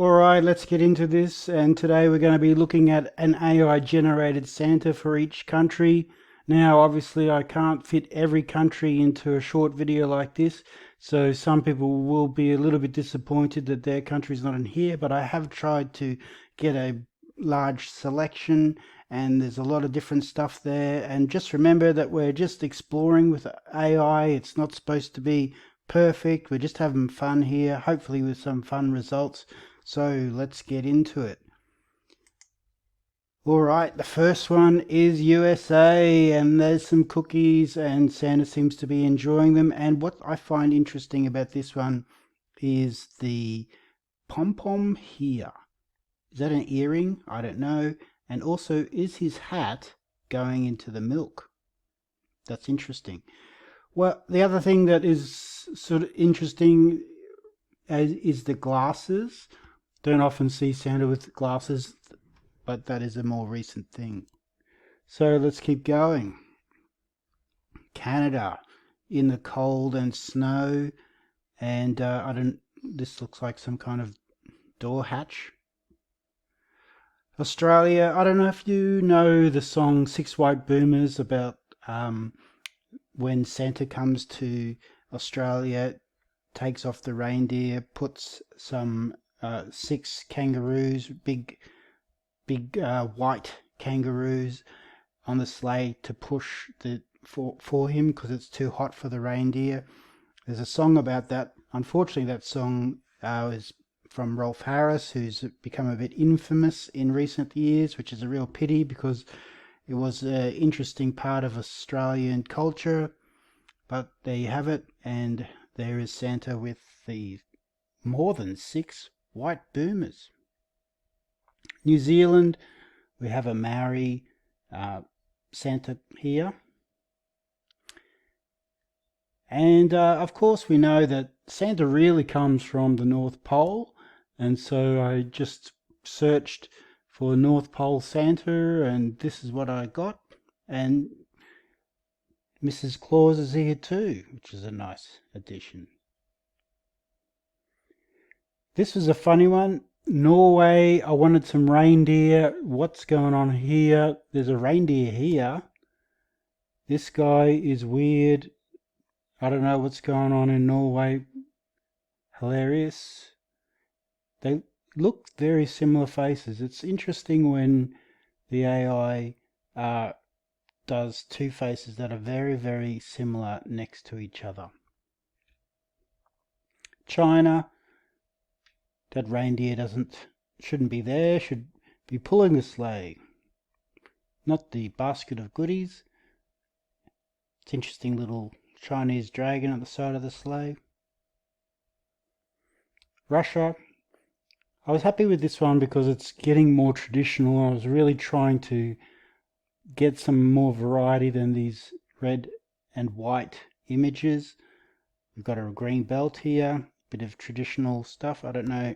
Alright, let's get into this. And today we're going to be looking at an AI generated Santa for each country. Now, obviously, I can't fit every country into a short video like this, so some people will be a little bit disappointed that their country's not in here, but I have tried to get a large selection, and there's a lot of different stuff there. And just remember that we're just exploring with AI. It's not supposed to be perfect. We're just having fun here, hopefully with some fun results. So let's get into it. All right, the first one is USA, and there's some cookies, and Santa seems to be enjoying them. And what I find interesting about this one is the pom-pom here. Is that an earring? I don't know. And also, is his hat going into the milk? That's interesting. Well, the other thing that is sort of interesting is the glasses. Don't often see Santa with glasses, but that is a more recent thing. So let's keep going. Canada in the cold and snow, and this looks like some kind of door hatch. Australia, I don't know if you know the song Six White Boomers about when Santa comes to Australia, takes off the reindeer, puts some six kangaroos, big white kangaroos on the sleigh to push for him because it's too hot for the reindeer. There's a song about that. Unfortunately, that song is from Rolf Harris, who's become a bit infamous in recent years, which is a real pity because it was an interesting part of Australian culture. But there you have it, and there is Santa with the more than six white boomers. New Zealand, we have a Maori Santa here. And of course we know that Santa really comes from the North Pole, and so I just searched for North Pole Santa, and this is what I got. And Mrs. Claus is here too, which is a nice addition. This was a funny one. Norway, I wanted some reindeer. What's going on here? There's a reindeer here. This guy is weird. I don't know what's going on in Norway. Hilarious. They look very similar faces. It's interesting when the AI does two faces that are very, very similar next to each other. China, that reindeer shouldn't be there, should be pulling the sleigh, not the basket of goodies. It's interesting little Chinese dragon at the side of the sleigh. Russia, I was happy with this one because it's getting more traditional. I was really trying to get some more variety than these red and white images. We've got a green belt here, bit of traditional stuff. I don't know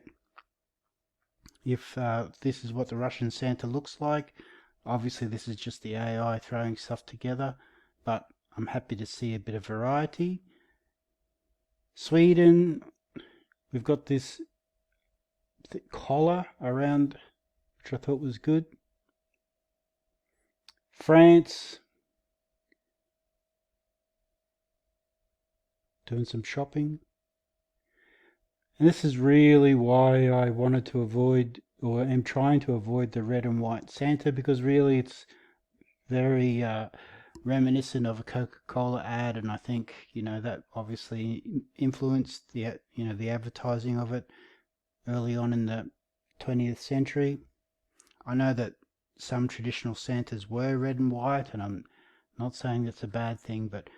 if this is what the Russian Santa looks like. Obviously this is just the AI throwing stuff together, but I'm happy to see a bit of variety. Sweden, we've got this collar around, which I thought was good. France, doing some shopping. And this is really why I wanted to avoid, or am trying to avoid, the red and white Santa, because really it's very reminiscent of a Coca-Cola ad, and I think that obviously influenced the advertising of it early on in the 20th century. I know that some traditional Santas were red and white, and I'm not saying that's a bad thing, but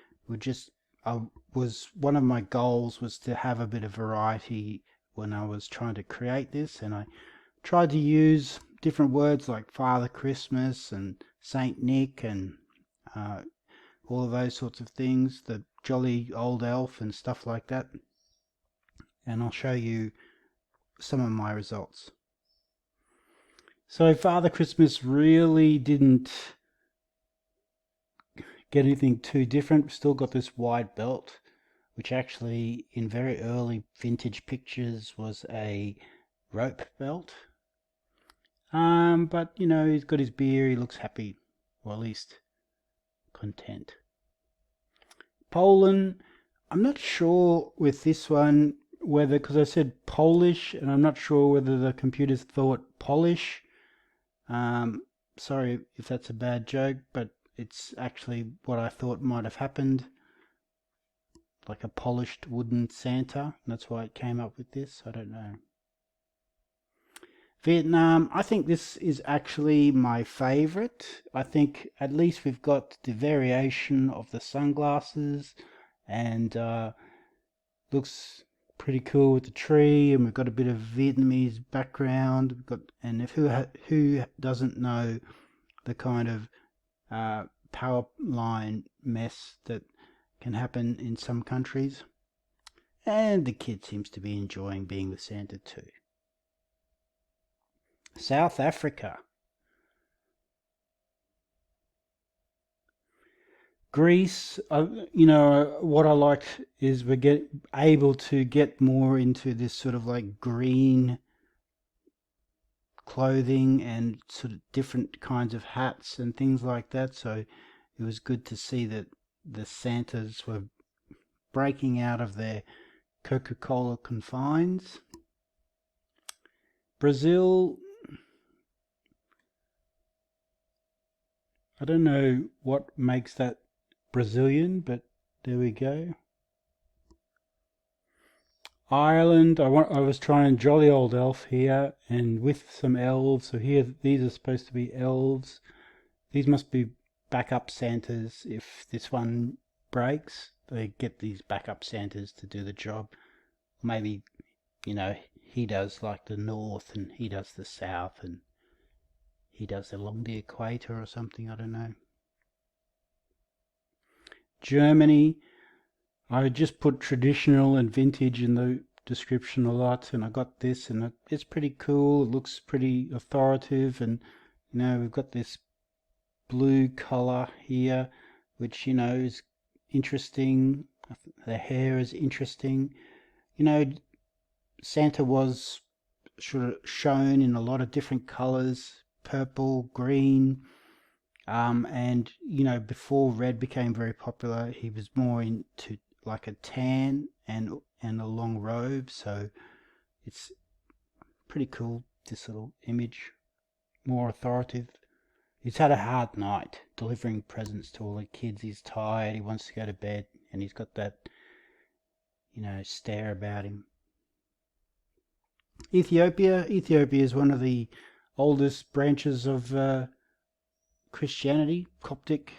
one of my goals was to have a bit of variety when I was trying to create this, and I tried to use different words like Father Christmas and Saint Nick and all of those sorts of things, the jolly old elf and stuff like that. And I'll show you some of my results. So Father Christmas really didn't get anything too different. Still got this wide belt, which actually in very early vintage pictures was a rope belt. But he's got his beer, he looks happy, or at least content. Poland, I'm not sure with this one whether, because I said Polish, and I'm not sure whether the computers thought Polish. Sorry if that's a bad joke, but it's actually what I thought might have happened. Like a polished wooden Santa. That's why it came up with this. I don't know. Vietnam, I think this is actually my favorite. I think at least we've got the variation of the sunglasses, and looks pretty cool with the tree, and we've got a bit of Vietnamese background. We've got, and if who doesn't know the kind of power line mess that can happen in some countries, and the kid seems to be enjoying being with Santa too. South Africa. Greece, what I liked is we're able to get more into this sort of like green clothing and sort of different kinds of hats and things like that. So it was good to see that the Santas were breaking out of their Coca-Cola confines. Brazil, I don't know what makes that Brazilian, but there we go. Ireland, I was trying jolly old elf here, and with some elves. So here, these are supposed to be elves. These must be backup Santas. If this one breaks, they get these backup Santas to do the job. Maybe, he does like the north, and he does the south, and he does along the equator or something, I don't know. Germany, I just put traditional and vintage in the description a lot, and I got this, and it's pretty cool. It looks pretty authoritative, and we've got this blue color here, which is interesting. The hair is interesting. Santa was shown in a lot of different colors, purple, green, and before red became very popular, he was more into like a tan and a long robe. So it's pretty cool, this little image, more authoritative. He's had a hard night delivering presents to all the kids. He's tired, he wants to go to bed, and he's got that stare about him. Ethiopia is one of the oldest branches of Christianity, Coptic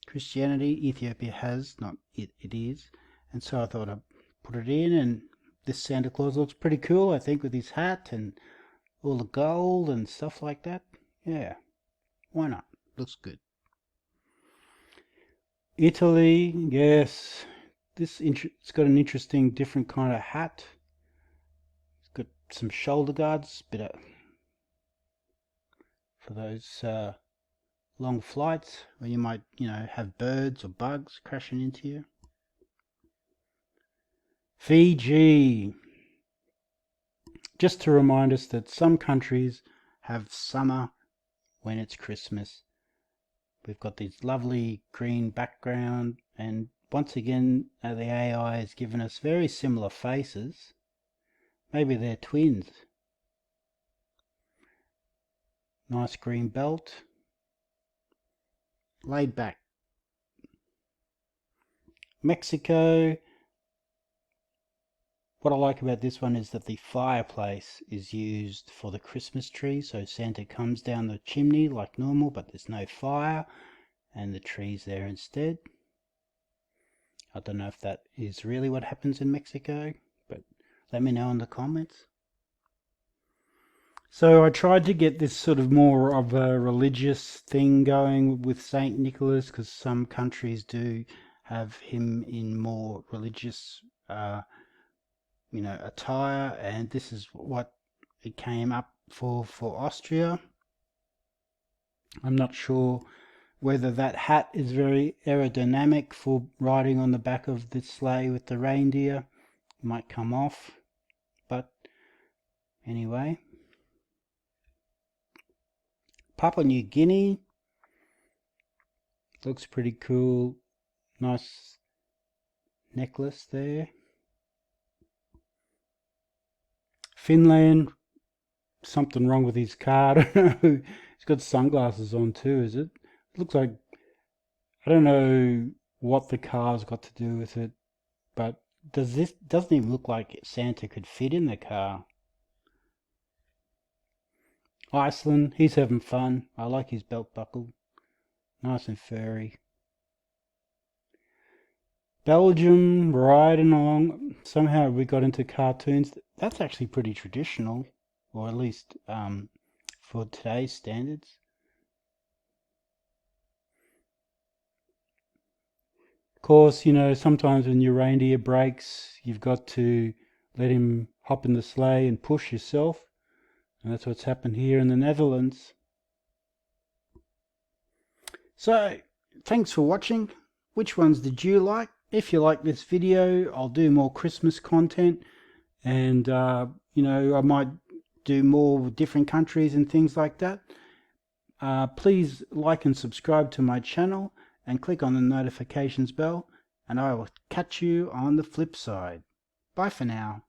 Christianity. Ethiopia has, not it is. And so I thought I'd put it in, and this Santa Claus looks pretty cool, I think, with his hat and all the gold and stuff like that. Yeah, why not? Looks good. Italy, yes. It's got an interesting, different kind of hat. It's got some shoulder guards, for those long flights where you might, have birds or bugs crashing into you. Fiji. Just to remind us that some countries have summer when it's Christmas. We've got this lovely green background, and once again the AI has given us very similar faces. Maybe they're twins. Nice green belt. Laid back. Mexico. What I like about this one is that the fireplace is used for the Christmas tree. So Santa comes down the chimney like normal, but there's no fire, and the tree's there instead. I don't know if that is really what happens in Mexico, but let me know in the comments. So I tried to get this sort of more of a religious thing going with Saint Nicholas, because some countries do have him in more religious attire, and this is what it came up for Austria. I'm not sure whether that hat is very aerodynamic for riding on the back of the sleigh with the reindeer. It might come off, but Anyway, Papua New Guinea looks pretty cool. Nice necklace there. Finland, something wrong with his car. I don't know. He's got sunglasses on too, is it? It looks like, I don't know what the car's got to do with it, but doesn't even look like Santa could fit in the car. Iceland, he's having fun. I like his belt buckle. Nice and furry. Belgium, riding along. Somehow we got into cartoons. That's actually pretty traditional, or at least for today's standards. Of course, you know, sometimes when your reindeer breaks, you've got to let him hop in the sleigh and push yourself. And that's what's happened here in the Netherlands. So, thanks for watching. Which ones did you like? If you like this video, I'll do more Christmas content. And, you know, I might do more with different countries and things like that. Please like and subscribe to my channel and click on the notifications bell, and I will catch you on the flip side. Bye for now.